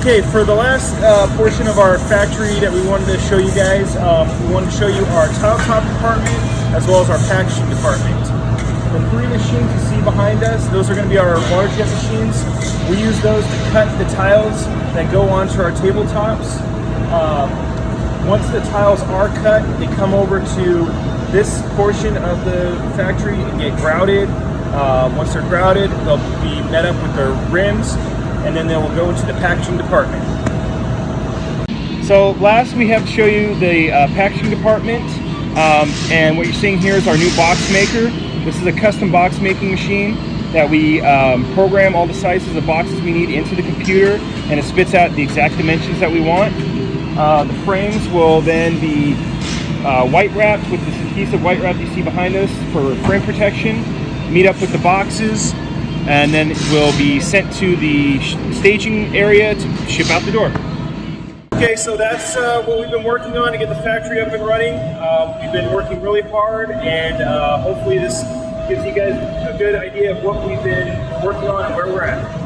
Okay, for the last portion of our factory that we wanted to show you guys, we wanted to show you our tabletop department as well as our packaging department. The three machines you see behind us, those are going to be our water jet machines. We use those to cut the tiles that go onto our tabletops. Once the tiles are cut, they come over to this portion of the factory and get grouted. Once they're grouted, they'll be met up with their rims, and then they will go into the packaging department. So last we have to show you the packaging department, and what you're seeing here is our new box maker. This is a custom box making machine that we program all the sizes of boxes we need into the computer, and it spits out the exact dimensions that we want. The frames will then be white wrapped with this adhesive white wrap you see behind us for frame protection, meet up with the boxes, and then it will be sent to the staging area to ship out the door. Okay, so that's what we've been working on to get the factory up and running. We've been working really hard, and hopefully this gives you guys a good idea of what we've been working on and where we're at.